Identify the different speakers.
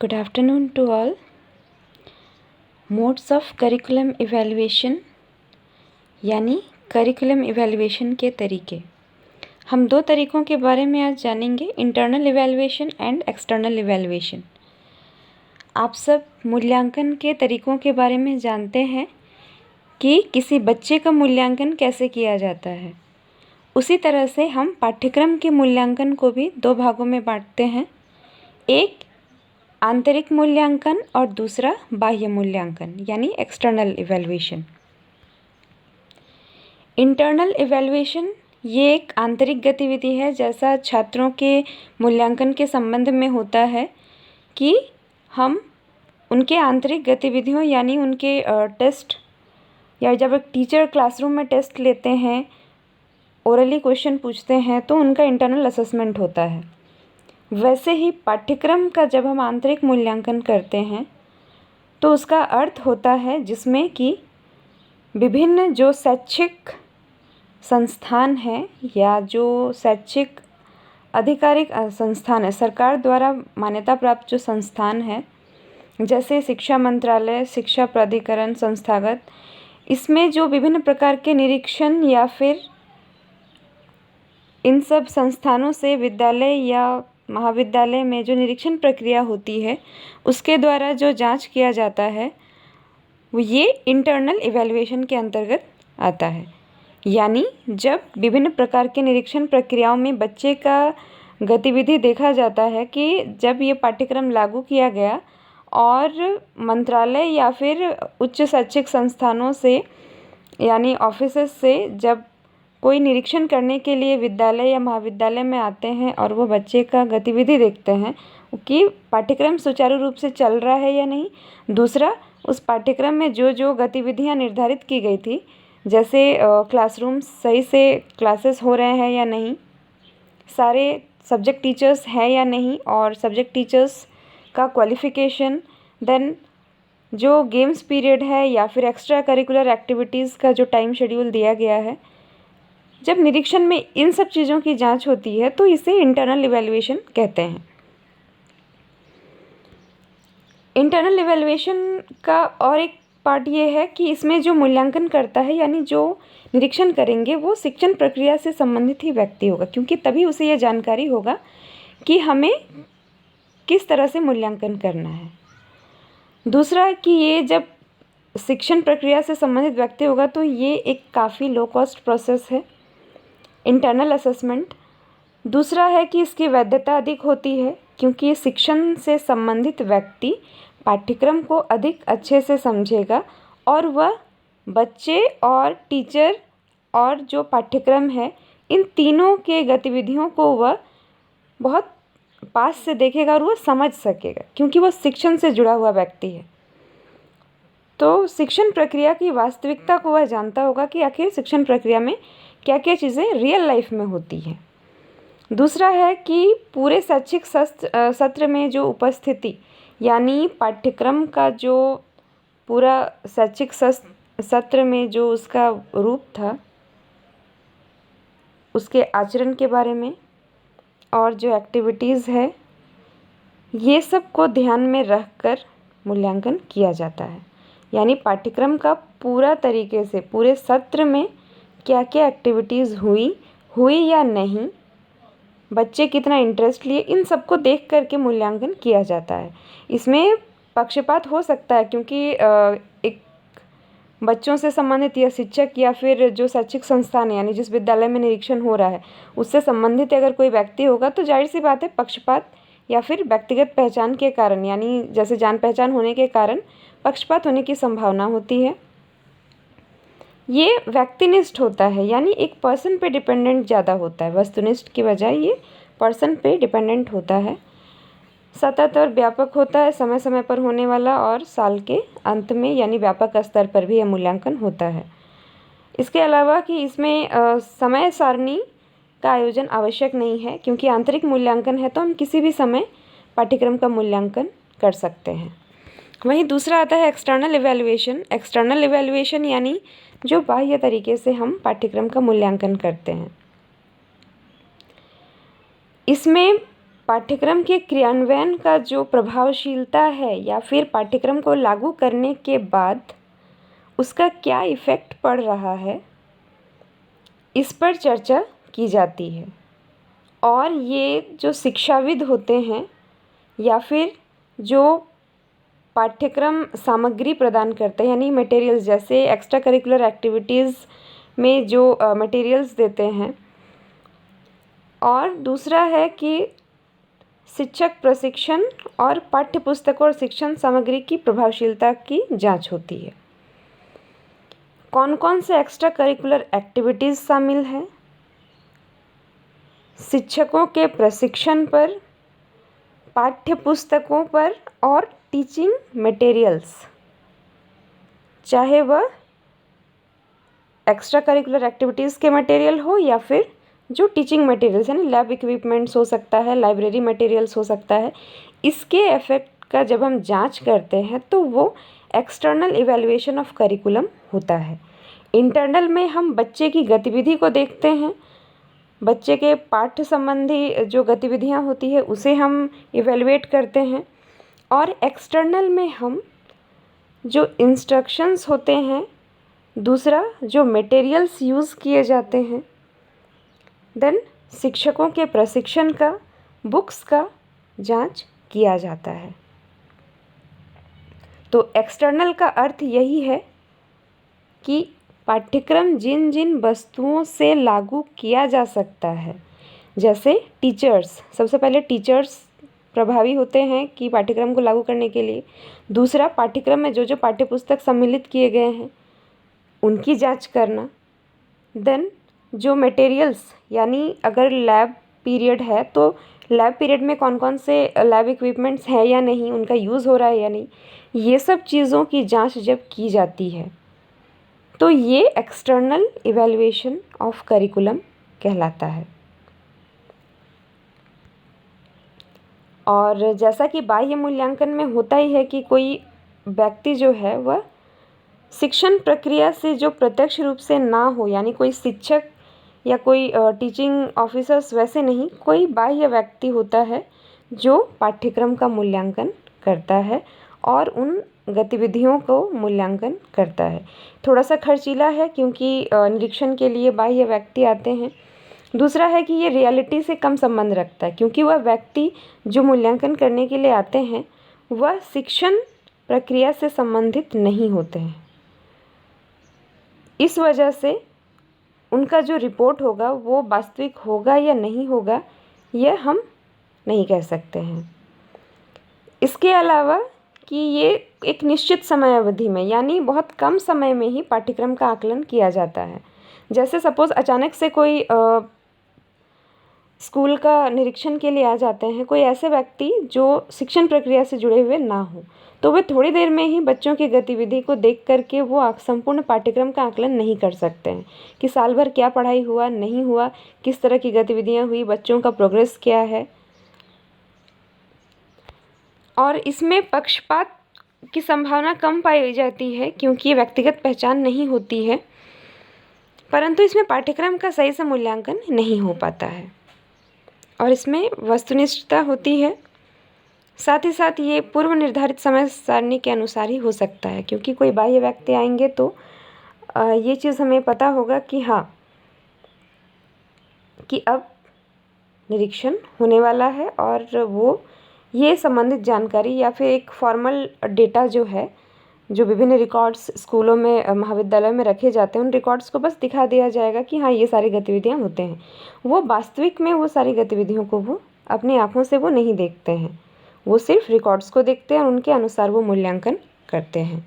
Speaker 1: Good afternoon to all. Modes of curriculum evaluation यानी curriculum evaluation के तरीके। हम दो तरीक़ों के बारे में आज जानेंगे, internal evaluation and external evaluation. आप सब मूल्यांकन के तरीक़ों के बारे में जानते हैं कि किसी बच्चे का मूल्यांकन कैसे किया जाता है। उसी तरह से हम पाठ्यक्रम के मूल्यांकन को भी दो भागों में बांटते हैं, एक आंतरिक मूल्यांकन और दूसरा बाह्य मूल्यांकन यानी एक्सटर्नल इवैल्यूएशन। इंटरनल इवैल्यूएशन ये एक आंतरिक गतिविधि है, जैसा छात्रों के मूल्यांकन के संबंध में होता है कि हम उनके आंतरिक गतिविधियों यानी उनके टेस्ट या जब एक टीचर क्लासरूम में टेस्ट लेते हैं, ओरली क्वेश्चन पूछते हैं, तो उनका इंटरनल असेसमेंट होता है। वैसे ही पाठ्यक्रम का जब हम आंतरिक मूल्यांकन करते हैं तो उसका अर्थ होता है जिसमें कि विभिन्न जो शैक्षिक संस्थान हैं या जो शैक्षिक आधिकारिक संस्थान है, सरकार द्वारा मान्यता प्राप्त जो संस्थान है, जैसे शिक्षा मंत्रालय, शिक्षा प्राधिकरण, संस्थागत, इसमें जो विभिन्न प्रकार के निरीक्षण या फिर इन सब संस्थानों से विद्यालय या महाविद्यालय में जो निरीक्षण प्रक्रिया होती है, उसके द्वारा जो जांच किया जाता है, वो ये इंटरनल इवैल्यूएशन के अंतर्गत आता है। यानी जब विभिन्न प्रकार के निरीक्षण प्रक्रियाओं में बच्चे का गतिविधि देखा जाता है कि जब ये पाठ्यक्रम लागू किया गया और मंत्रालय या फिर उच्च शैक्षिक संस्थानों से यानी ऑफिसेस से जब कोई निरीक्षण करने के लिए विद्यालय या महाविद्यालय में आते हैं और वो बच्चे का गतिविधि देखते हैं कि पाठ्यक्रम सुचारू रूप से चल रहा है या नहीं। दूसरा, उस पाठ्यक्रम में जो जो गतिविधियां निर्धारित की गई थी, जैसे क्लासरूम सही से क्लासेस हो रहे हैं या नहीं, सारे सब्जेक्ट टीचर्स हैं या नहीं, और सब्जेक्ट टीचर्स का क्वालिफ़िकेशन, देन जो गेम्स पीरियड है या फिर एक्स्ट्रा करिकुलर एक्टिविटीज़ का जो टाइम शेड्यूल दिया गया है, जब निरीक्षण में इन सब चीज़ों की जांच होती है तो इसे इंटरनल इवैल्यूएशन कहते हैं। इंटरनल इवैल्यूएशन का और एक पार्ट ये है कि इसमें जो मूल्यांकन करता है यानी जो निरीक्षण करेंगे वो शिक्षण प्रक्रिया से संबंधित ही व्यक्ति होगा, क्योंकि तभी उसे यह जानकारी होगा कि हमें किस तरह से मूल्यांकन करना है। दूसरा कि ये जब शिक्षण प्रक्रिया से संबंधित व्यक्ति होगा तो ये एक काफ़ी लो कॉस्ट प्रोसेस है, इंटरनल असेसमेंट। दूसरा है कि इसकी वैधता अधिक होती है, क्योंकि शिक्षण से संबंधित व्यक्ति पाठ्यक्रम को अधिक अच्छे से समझेगा और वह बच्चे और टीचर और जो पाठ्यक्रम है, इन तीनों के गतिविधियों को वह बहुत पास से देखेगा और वह समझ सकेगा, क्योंकि वह शिक्षण से जुड़ा हुआ व्यक्ति है। तो शिक्षण प्रक्रिया की वास्तविकता को वह जानता होगा कि आखिर शिक्षण प्रक्रिया में क्या क्या चीज़ें रियल लाइफ में होती हैं। दूसरा है कि पूरे शैक्षिक सत्र में जो उपस्थिति यानी पाठ्यक्रम का जो पूरा शैक्षिक सत्र में जो उसका रूप था, उसके आचरण के बारे में और जो एक्टिविटीज़ है, ये सब को ध्यान में रखकर मूल्यांकन किया जाता है। यानी पाठ्यक्रम का पूरा तरीके से पूरे सत्र में क्या क्या एक्टिविटीज़ हुई या नहीं, बच्चे कितना इंटरेस्ट लिए, इन सब को देख करके मूल्यांकन किया जाता है। इसमें पक्षपात हो सकता है, क्योंकि एक बच्चों से संबंधित या शिक्षक या फिर जो शैक्षिक संस्थान है यानी जिस विद्यालय में निरीक्षण हो रहा है उससे संबंधित अगर कोई व्यक्ति होगा तो जाहिर सी बात है पक्षपात या फिर व्यक्तिगत पहचान के कारण यानी जैसे जान पहचान होने के कारण पक्षपात होने की संभावना होती है। ये व्यक्तिनिष्ठ होता है, यानी एक पर्सन पे डिपेंडेंट ज़्यादा होता है, वस्तुनिष्ठ की बजाय ये पर्सन पे डिपेंडेंट होता है। सतत और व्यापक होता है, समय समय पर होने वाला, और साल के अंत में यानी व्यापक स्तर पर भी यह मूल्यांकन होता है। इसके अलावा कि इसमें समय सारणी का आयोजन आवश्यक नहीं है, क्योंकि आंतरिक मूल्यांकन है तो हम किसी भी समय पाठ्यक्रम का मूल्यांकन कर सकते हैं। वहीं दूसरा आता है एक्सटर्नल इवैल्यूएशन। एक्सटर्नल इवैल्यूएशन यानी जो बाह्य तरीके से हम पाठ्यक्रम का मूल्यांकन करते हैं। इसमें पाठ्यक्रम के क्रियान्वयन का जो प्रभावशीलता है या फिर पाठ्यक्रम को लागू करने के बाद उसका क्या इफ़ेक्ट पड़ रहा है, इस पर चर्चा की जाती है। और ये जो शिक्षाविद होते हैं या फिर जो पाठ्यक्रम सामग्री प्रदान करते हैं यानी मटेरियल्स, जैसे एक्स्ट्रा करिकुलर एक्टिविटीज़ में जो मटेरियल्स देते हैं, और दूसरा है कि शिक्षक प्रशिक्षण और पाठ्यपुस्तकों और शिक्षण सामग्री की प्रभावशीलता की जांच होती है। कौन कौन से एक्स्ट्रा करिकुलर एक्टिविटीज़ शामिल हैं? शिक्षकों के प्रशिक्षण पर, पाठ्यपुस्तकों पर और टीचिंग मटेरियल्स, चाहे वह एक्स्ट्रा करिकुलर एक्टिविटीज़ के मटेरियल हो या फिर जो टीचिंग मटेरियल्स यानी लैब इक्विपमेंट्स हो सकता है, लाइब्रेरी मटेरियल्स हो सकता है। इसके इफ़ेक्ट का जब हम जांच करते हैं तो वो एक्सटर्नल इवैल्यूएशन ऑफ करिकुलम होता है। इंटरनल में हम बच्चे की गतिविधि को देखते हैं, बच्चे के पाठ्य संबंधी जो गतिविधियां होती है उसे हम इवैल्यूएट करते हैं। और एक्सटर्नल में हम जो इंस्ट्रक्शंस होते हैं, दूसरा जो मटेरियल्स यूज़ किए जाते हैं, देन शिक्षकों के प्रशिक्षण का, बुक्स का जांच किया जाता है। तो एक्सटर्नल का अर्थ यही है कि पाठ्यक्रम जिन जिन वस्तुओं से लागू किया जा सकता है, जैसे टीचर्स, सबसे पहले टीचर्स प्रभावी होते हैं कि पाठ्यक्रम को लागू करने के लिए। दूसरा, पाठ्यक्रम में जो जो पाठ्यपुस्तक सम्मिलित किए गए हैं उनकी जांच करना। देन जो मटेरियल्स यानी अगर लैब पीरियड है तो लैब पीरियड में कौन कौन से लैब इक्विपमेंट्स हैं या नहीं, उनका यूज़ हो रहा है या नहीं, ये सब चीज़ों की जांच जब की जाती है तो ये एक्सटर्नल इवैल्यूएशन ऑफ करिकुलम कहलाता है। और जैसा कि बाह्य मूल्यांकन में होता ही है कि कोई व्यक्ति जो है वह शिक्षण प्रक्रिया से जो प्रत्यक्ष रूप से ना हो, यानी कोई शिक्षक या कोई टीचिंग ऑफिसर्स वैसे नहीं, कोई बाह्य व्यक्ति होता है जो पाठ्यक्रम का मूल्यांकन करता है और उन गतिविधियों को मूल्यांकन करता है। थोड़ा सा खर्चीला है क्योंकि निरीक्षण के लिए बाह्य व्यक्ति आते हैं। दूसरा है कि ये रियलिटी से कम संबंध रखता है क्योंकि वह व्यक्ति जो मूल्यांकन करने के लिए आते हैं वह शिक्षण प्रक्रिया से संबंधित नहीं होते हैं। इस वजह से उनका जो रिपोर्ट होगा वो वास्तविक होगा या नहीं होगा यह हम नहीं कह सकते हैं। इसके अलावा कि ये एक निश्चित समय अवधि में यानी बहुत कम समय में ही पाठ्यक्रम का आकलन किया जाता है। जैसे सपोज़ अचानक से कोई स्कूल का निरीक्षण के लिए आ जाते हैं कोई ऐसे व्यक्ति जो शिक्षण प्रक्रिया से जुड़े हुए ना हो, तो वे थोड़ी देर में ही बच्चों की गतिविधि को देख करके वो संपूर्ण पाठ्यक्रम का आकलन नहीं कर सकते हैं कि साल भर क्या पढ़ाई हुआ, नहीं हुआ, किस तरह की गतिविधियां हुई, बच्चों का प्रोग्रेस क्या है। और इसमें पक्षपात की संभावना कम पाई जाती है क्योंकि ये व्यक्तिगत पहचान नहीं होती है, परंतु इसमें पाठ्यक्रम का सही से मूल्यांकन नहीं हो पाता है और इसमें वस्तुनिष्ठता होती है। साथ ही साथ ये पूर्व निर्धारित समय सारणी के अनुसार ही हो सकता है क्योंकि कोई बाह्य व्यक्ति आएंगे तो ये चीज़ हमें पता होगा कि हाँ कि अब निरीक्षण होने वाला है और वो ये संबंधित जानकारी या फिर एक फॉर्मल डेटा जो है, जो विभिन्न रिकॉर्ड्स स्कूलों में महाविद्यालय में रखे जाते हैं, उन रिकॉर्ड्स को बस दिखा दिया जाएगा कि हाँ ये सारी गतिविधियाँ होते हैं। वो वास्तविक में वो सारी गतिविधियों को वो अपनी आँखों से वो नहीं देखते हैं, वो सिर्फ रिकॉर्ड्स को देखते हैं और उनके अनुसार वो मूल्यांकन करते हैं।